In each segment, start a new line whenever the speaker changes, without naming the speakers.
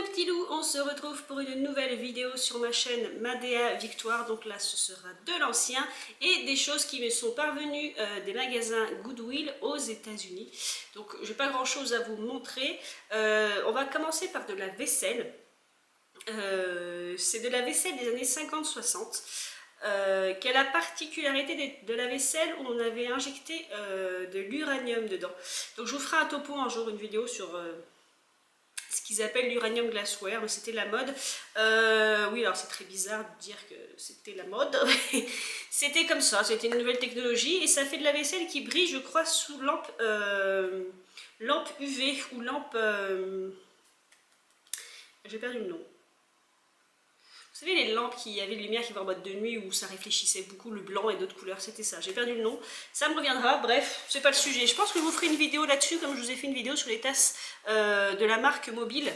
petits loups, on se retrouve pour une nouvelle vidéo sur ma chaîne Madea Victoire. Donc là ce sera de l'ancien et des choses qui me sont parvenues des magasins Goodwill aux États-Unis. Donc j'ai pas grand chose à vous montrer. On va commencer par de la vaisselle. C'est de la vaisselle des années 50-60. Qui a la particularité de la vaisselle où on avait injecté de l'uranium dedans. Donc je vous ferai un topo un jour, une vidéo sur ce qu'ils appellent l'uranium glassware, mais c'était la mode. Oui, alors c'est très bizarre de dire que c'était la mode. C'était comme ça, c'était une nouvelle technologie et ça fait de la vaisselle qui brille, je crois, sous lampe, lampe UV ou lampe... J'ai perdu le nom. Vous savez les lampes qui avaient de lumière qui va en mode de nuit où ça réfléchissait beaucoup, le blanc et d'autres couleurs, c'était ça. J'ai perdu le nom, ça me reviendra, bref, c'est pas le sujet. Je pense que je vous ferai une vidéo là-dessus, comme je vous ai fait une vidéo sur les tasses de la marque Mobile.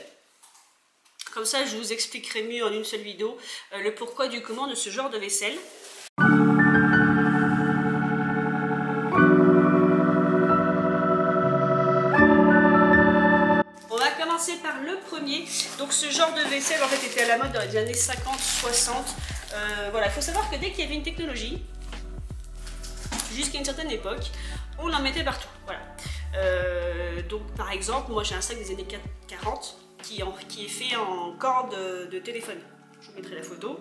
Comme ça, je vous expliquerai mieux en une seule vidéo le pourquoi du comment de ce genre de vaisselle. Par le premier, donc ce genre de vaisselle en fait était à la mode dans les années 50-60. Voilà, il faut savoir que dès qu'il y avait une technologie, jusqu'à une certaine époque, on en mettait partout. Voilà. Donc par exemple, moi j'ai un sac des années 40 qui est fait en corde de téléphone. Je vous mettrai la photo.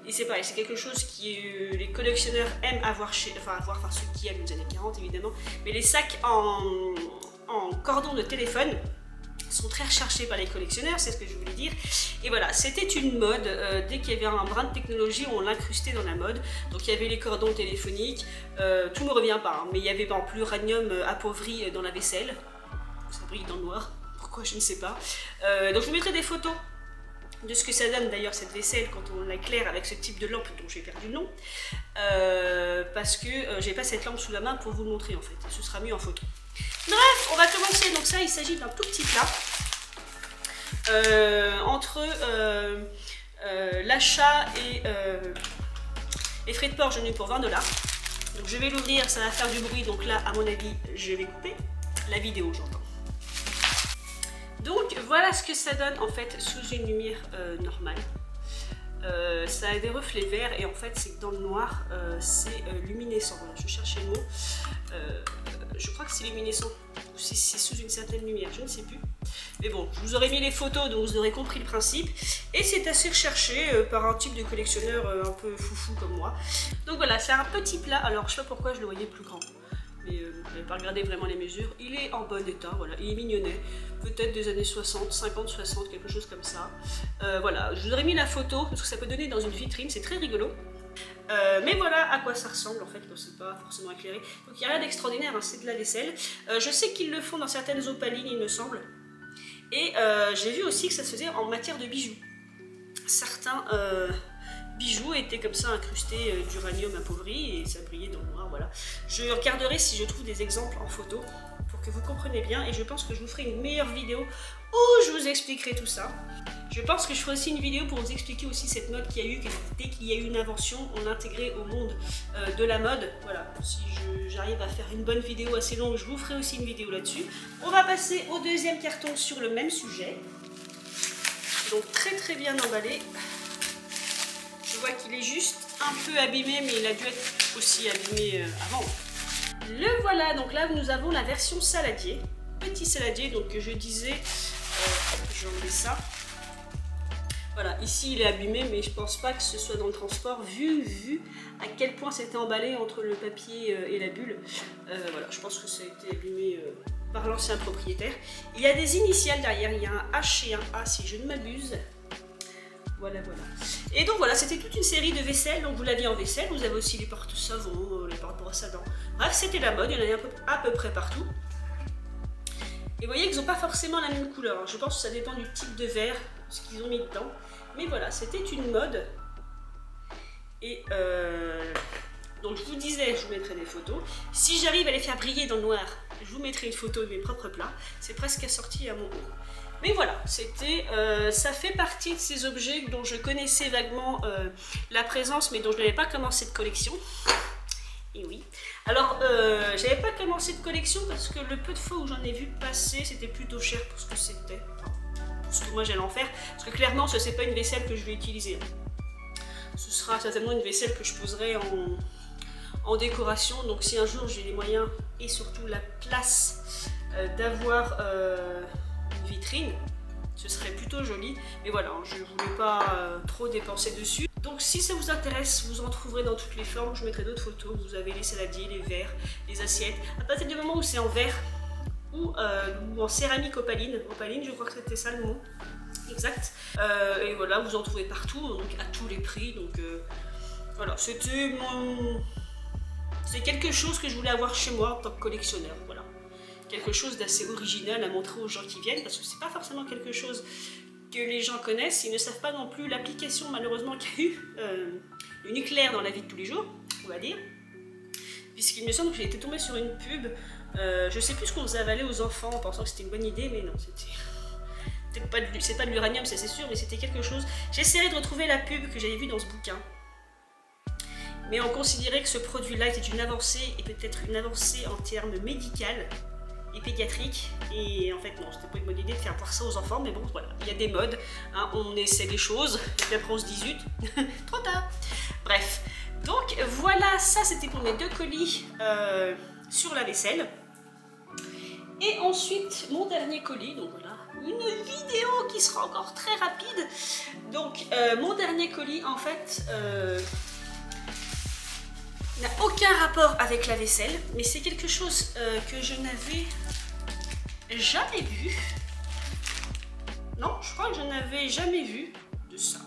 Et c'est pareil, c'est quelque chose qui les collectionneurs aiment avoir chez, enfin ceux qui aiment les années 40 évidemment, mais les sacs en cordon de téléphone sont très recherchés par les collectionneurs, c'est ce que je voulais dire. Et voilà, c'était une mode, dès qu'il y avait un brin de technologie, on l'incrustait dans la mode. Donc il y avait les cordons téléphoniques, tout ne me revient pas, hein, mais il y avait par exemple l'uranium appauvri dans la vaisselle, ça brille dans le noir, pourquoi je ne sais pas. Donc je vous mettrai des photos de ce que ça donne d'ailleurs cette vaisselle quand on l'éclaire avec ce type de lampe dont j'ai perdu le nom, parce que j'ai pas cette lampe sous la main pour vous le montrer en fait, ce sera mieux en photo. Bref, on va commencer. Donc ça, il s'agit d'un tout petit plat entre l'achat et les frais de port. Je n'ai pour 20 $. Donc je vais l'ouvrir, ça va faire du bruit. Donc là, à mon avis, je vais couper la vidéo, j'entends. Donc voilà ce que ça donne en fait sous une lumière normale. Ça a des reflets verts et en fait c'est que dans le noir c'est luminescent. Voilà, je cherchais le mot. Je crois que c'est luminescent ou c'est sous une certaine lumière, je ne sais plus. Mais bon, je vous aurais mis les photos donc vous aurez compris le principe. Et c'est assez recherché par un type de collectionneur un peu foufou comme moi. Donc voilà, c'est un petit plat. Alors je sais pas pourquoi je le voyais plus grand. Mais vous n'avez pas regardé vraiment les mesures. Il est en bon état, voilà, il est mignonnet. Peut-être des années 60, 50, 60, quelque chose comme ça. Voilà, je vous aurais mis la photo parce que ça peut donner dans une vitrine, c'est très rigolo. Mais voilà à quoi ça ressemble en fait, quand c'est pas forcément éclairé. Donc il n'y a rien d'extraordinaire, hein, c'est de la vaisselle. Je sais qu'ils le font dans certaines opalines, il me semble. Et j'ai vu aussi que ça se faisait en matière de bijoux. Certains bijoux étaient comme ça incrustés d'uranium appauvri et ça brillait dans le noir, voilà. Je regarderai si je trouve des exemples en photo pour que vous compreniez bien et je pense que je vous ferai une meilleure vidéo où je vous expliquerai tout ça. Je pense que je ferai aussi une vidéo pour vous expliquer aussi cette mode qu'il y a eu, dès qu'il y a eu une invention, on l'intégrait au monde de la mode. Voilà, si j'arrive à faire une bonne vidéo assez longue, je vous ferai aussi une vidéo là-dessus. On va passer au deuxième carton sur le même sujet. Donc très bien emballé. Je vois qu'il est juste un peu abîmé, mais il a dû être aussi abîmé avant. Le voilà, donc là nous avons la version saladier. Petit saladier, donc que je disais, je vais enlever ça. Voilà, ici il est abîmé, mais je pense pas que ce soit dans le transport, vu à quel point c'était emballé entre le papier et la bulle. Voilà, je pense que ça a été abîmé par l'ancien propriétaire. Il y a des initiales derrière, il y a un H et un A si je ne m'abuse. Voilà. Et donc voilà, c'était toute une série de vaisselle. Donc vous l'aviez en vaisselle, vous avez aussi les porte-savons, les porte-brosses à dents. Bref, c'était la mode, il y en avait à peu près partout. Et vous voyez qu'ils n'ont pas forcément la même couleur. Je pense que ça dépend du type de verre, ce qu'ils ont mis dedans. Mais voilà, c'était une mode. Et donc je vous disais, je vous mettrai des photos. Si j'arrive à les faire briller dans le noir, je vous mettrai une photo de mes propres plats. C'est presque assorti à mon haut. Mais voilà, c'était, ça fait partie de ces objets dont je connaissais vaguement la présence, mais dont je n'avais pas commencé de collection. Et oui. Alors, j'avais pas commencé de collection parce que le peu de fois où j'en ai vu passer, c'était plutôt cher pour ce que c'était. Enfin, ce que moi j'allais en faire. Parce que clairement, ce n'est pas une vaisselle que je vais utiliser. Ce sera certainement une vaisselle que je poserai en décoration. Donc si un jour j'ai les moyens et surtout la place d'avoir une vitrine, ce serait plutôt joli. Mais voilà, je ne voulais pas trop dépenser dessus. Donc si ça vous intéresse, vous en trouverez dans toutes les formes. Je mettrai d'autres photos. Vous avez les saladiers, les verres, les assiettes. À partir du moment où c'est en verre ou en céramique opaline. Opaline, je crois que c'était ça le mot. Exact. Et voilà, vous en trouvez partout, donc à tous les prix. Donc voilà, c'est quelque chose que je voulais avoir chez moi en tant que collectionneur. Voilà, quelque chose d'assez original à montrer aux gens qui viennent, parce que c'est pas forcément quelque chose que les gens connaissent. Ils ne savent pas non plus l'application malheureusement qu'il y a eu le nucléaire dans la vie de tous les jours, on va dire. Puisqu'il me semble que j'ai été tombée sur une pub. Je sais plus ce qu'on faisait avaler aux enfants en pensant que c'était une bonne idée, mais non, c'est pas de l'uranium, c'est sûr, mais c'était quelque chose. J'essaierai de retrouver la pub que j'avais vue dans ce bouquin. Mais on considérait que ce produit-là était une avancée, et peut-être une avancée en termes médicaux et pédiatriques. Et en fait, non, c'était pas une bonne idée de faire voir ça aux enfants, mais bon, voilà, il y a des modes, hein, on essaie des choses, et puis après on se dit zut, trop tard. Bref, donc voilà, ça c'était pour mes 2 colis sur la vaisselle. Et ensuite, mon dernier colis, donc voilà, une vidéo qui sera encore très rapide. Donc, mon dernier colis, en fait, n'a aucun rapport avec la vaisselle, mais c'est quelque chose que je n'avais jamais vu. Non, je crois que je n'avais jamais vu de ça.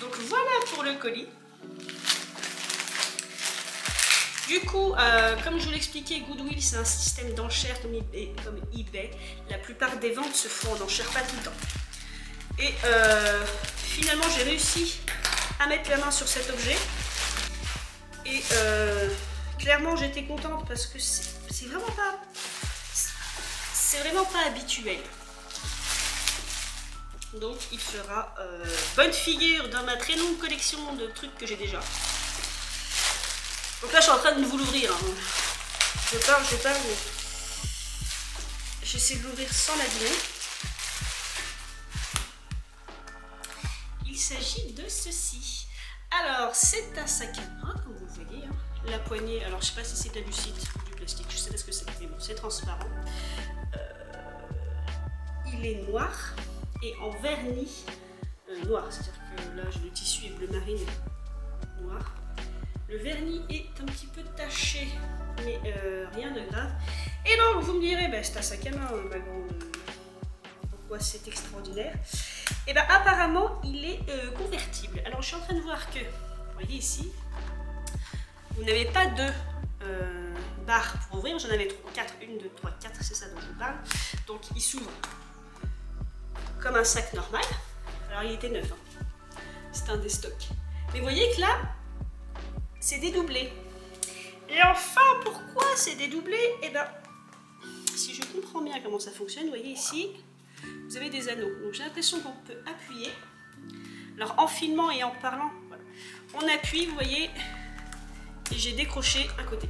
Donc, voilà pour le colis. Du coup, comme je vous l'expliquais, Goodwill c'est un système d'enchères comme eBay. La plupart des ventes se font en enchères, pas tout le temps. Et finalement, j'ai réussi à mettre la main sur cet objet. Et clairement, j'étais contente parce que c'est vraiment pas habituel. Donc, il fera bonne figure dans ma très longue collection de trucs que j'ai déjà. Donc là, je suis en train de vous l'ouvrir. Hein. Je parle, mais j'essaie de l'ouvrir sans l'abîmer. Il s'agit de ceci. Alors, c'est un sac à main, comme vous le voyez. Hein. La poignée, alors je ne sais pas si c'est de la lucite ou du plastique, je sais pas ce que c'est, mais bon, c'est transparent. Il est noir et en vernis noir, c'est-à-dire que là, le tissu est bleu marine noir. Le vernis est un petit peu taché, mais rien de grave. Et donc, vous me direz, bah, c'est un sac à main, ma grande. Pourquoi c'est extraordinaire? Et bien, apparemment, il est convertible. Alors, je suis en train de voir que, vous voyez ici, vous n'avez pas de barre pour ouvrir. J'en avais 4, 1, 2, 3, 4, c'est ça dont je vous parle. Donc, il s'ouvre comme un sac normal. Alors, il était neuf, hein. C'est un des stocks. Mais vous voyez que là, c'est dédoublé. Et enfin, pourquoi c'est dédoublé? Eh bien, si je comprends bien comment ça fonctionne, vous voyez ici, vous avez des anneaux. Donc j'ai l'impression qu'on peut appuyer. Alors en filmant et en parlant, voilà. On appuie, vous voyez, et j'ai décroché un côté.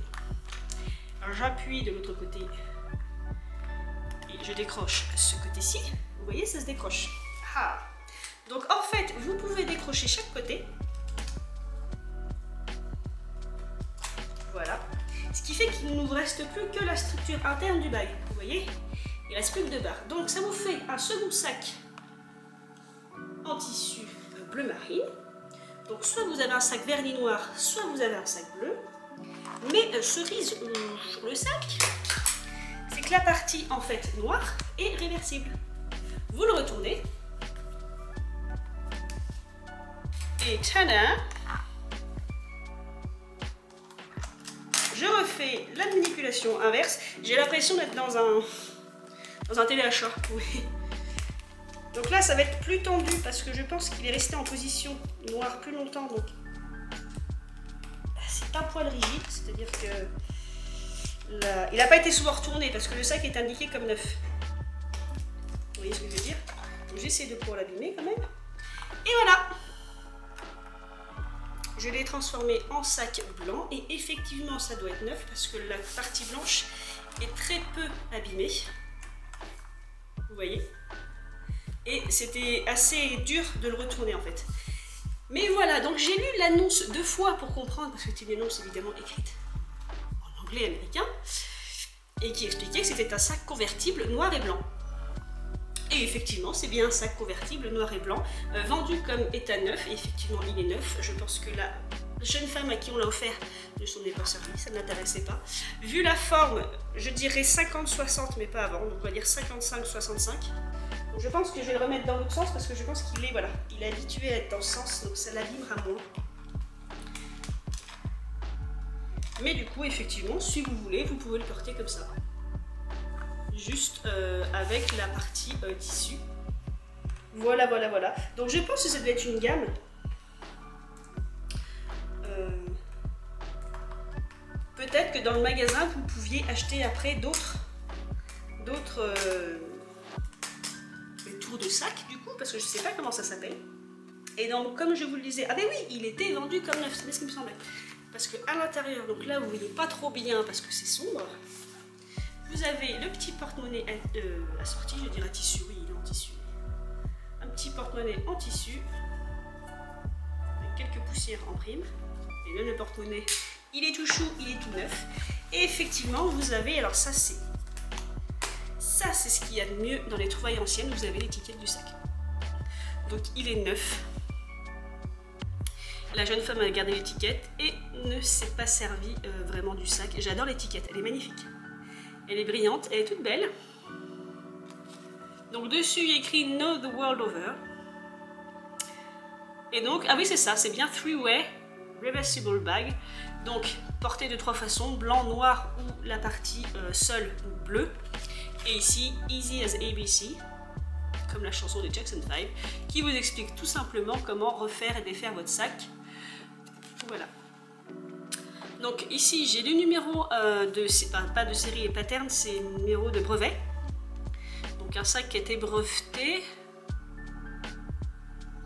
Alors j'appuie de l'autre côté et je décroche ce côté-ci. Vous voyez, ça se décroche. Ah. Donc en fait, vous pouvez décrocher chaque côté. Voilà. Ce qui fait qu'il ne nous reste plus que la structure interne du bag. Vous voyez, il ne reste plus que 2 barres. Donc ça vous fait un second sac en tissu bleu marine. Donc soit vous avez un sac vernis noir, soit vous avez un sac bleu. Mais cerise sur le sac, c'est que la partie en fait noire est réversible. Vous le retournez. Et tada! Je refais la manipulation inverse. J'ai l'impression d'être dans un téléachat. Oui. Donc là, ça va être plus tendu parce que je pense qu'il est resté en position noire plus longtemps. Donc c'est un poil rigide, c'est-à-dire que il n'a pas été souvent retourné parce que le sac est indiqué comme neuf. Vous voyez ce que je veux dire? Donc j'essaie de pouvoir l'abîmer quand même. Et voilà! Je l'ai transformé en sac blanc et effectivement ça doit être neuf parce que la partie blanche est très peu abîmée. Vous voyez? Et et c'était assez dur de le retourner en fait. Mais voilà, donc j'ai lu l'annonce 2 fois pour comprendre, parce que c'était une annonce évidemment écrite en anglais américain, et qui expliquait que c'était un sac convertible noir et blanc. Et effectivement, c'est bien un sac convertible noir et blanc, vendu comme état neuf, et effectivement il est neuf. Je pense que la jeune femme à qui on l'a offert ne s'en est pas servi, ça ne l'intéressait pas. Vu la forme, je dirais 50-60, mais pas avant, donc on va dire 55-65. Donc je pense que je vais le remettre dans l'autre sens, parce que je pense qu'il est, voilà, il est habitué à être dans ce sens, donc ça l'abîmera moins. Mais du coup, effectivement, si vous voulez, vous pouvez le porter comme ça. Juste avec la partie tissu. Voilà, voilà, voilà. Donc je pense que ça doit être une gamme. Peut-être que dans le magasin, vous pouviez acheter après d'autres tours de sac, du coup, parce que je ne sais pas comment ça s'appelle. Et donc, comme je vous le disais, ah ben oui, il était vendu comme neuf, c'est ce qui me semblait. Parce que à l'intérieur, donc là, vous voyez pas trop bien parce que c'est sombre. Vous avez le petit porte-monnaie assorti, je dirais tissu, oui, il est en tissu. Un petit porte-monnaie en tissu, avec quelques poussières en prime. Et même le porte-monnaie, il est tout chou, il est tout neuf. Et effectivement, vous avez, alors ça c'est ce qu'il y a de mieux dans les trouvailles anciennes, vous avez l'étiquette du sac. Donc il est neuf. La jeune femme a gardé l'étiquette et ne s'est pas servie vraiment du sac. J'adore l'étiquette, elle est magnifique. Elle est brillante, elle est toute belle. Donc dessus il y a écrit Know the World Over. Et donc, ah oui c'est ça, c'est bien 3-way reversible bag. Donc porté de 3 façons, blanc, noir ou la partie seule ou bleue. Et ici, Easy as ABC, comme la chanson de Jackson 5, qui vous explique tout simplement comment refaire et défaire votre sac. Voilà. Donc ici j'ai le numéro pas de série et pattern, c'est le numéro de brevet. Donc un sac qui a été breveté.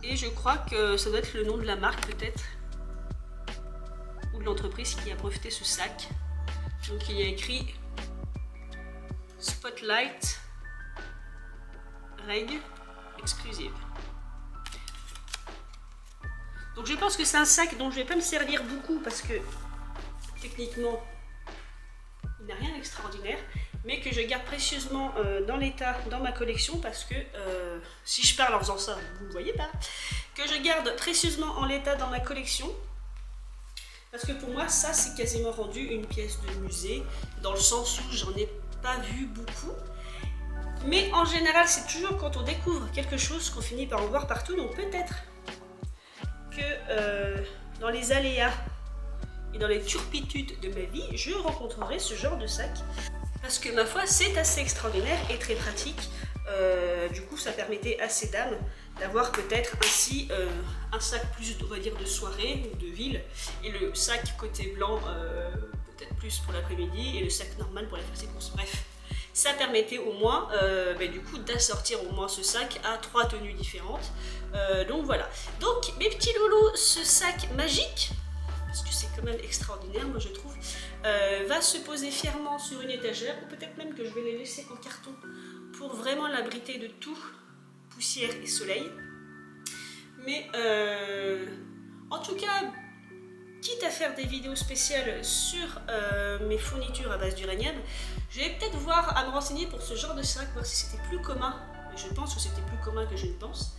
Et je crois que ça doit être le nom de la marque peut-être. Ou de l'entreprise qui a breveté ce sac. Donc il y a écrit Spotlight Reg Exclusive. Donc je pense que c'est un sac dont je ne vais pas me servir beaucoup parce que techniquement il n'a rien d'extraordinaire, mais que je garde précieusement dans l'état dans ma collection parce que si je parle en faisant ça, vous ne voyez pas, que je garde précieusement en l'état dans ma collection parce que pour moi ça c'est quasiment rendu une pièce de musée dans le sens où j'en ai pas vu beaucoup. Mais en général, c'est toujours quand on découvre quelque chose qu'on finit par en voir partout. Donc peut-être que dans les aléas et dans les turpitudes de ma vie, je rencontrerai ce genre de sac. Parce que ma foi, c'est assez extraordinaire et très pratique. Du coup, ça permettait à ces dames d'avoir peut-être ainsi un sac plus, on va dire, de soirée ou de ville. Et le sac côté blanc, peut-être plus pour l'après-midi. Et le sac normal pour la faire ses courses. Bref. Ça permettait au moins du coup d'assortir au moins ce sac à 3 tenues différentes. Donc voilà. Donc mes petits loulous, ce sac magique, parce que c'est quand même extraordinaire moi je trouve, va se poser fièrement sur une étagère, ou peut-être même que je vais les laisser en carton pour vraiment l'abriter de tout, poussière et soleil. Mais en tout cas, quitte à faire des vidéos spéciales sur mes fournitures à base d'uranium, je vais peut-être voir à me renseigner pour ce genre de sac, voir si c'était plus commun. Je pense que c'était plus commun que je ne pense.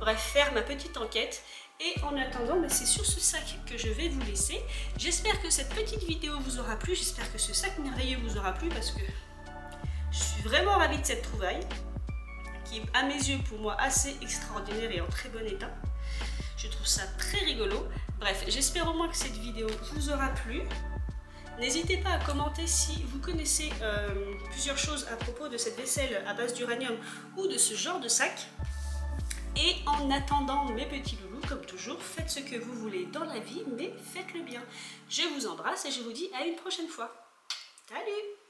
Bref, faire ma petite enquête. Et en attendant, c'est sur ce sac que je vais vous laisser. J'espère que cette petite vidéo vous aura plu. J'espère que ce sac merveilleux vous aura plu parce que je suis vraiment ravie de cette trouvaille qui est à mes yeux pour moi assez extraordinaire et en très bon état. Je trouve ça très rigolo. Bref, j'espère au moins que cette vidéo vous aura plu. N'hésitez pas à commenter si vous connaissez plusieurs choses à propos de cette vaisselle à base d'uranium ou de ce genre de sac. Et en attendant mes petits loulous, comme toujours, faites ce que vous voulez dans la vie, mais faites-le bien. Je vous embrasse et je vous dis à une prochaine fois. Salut!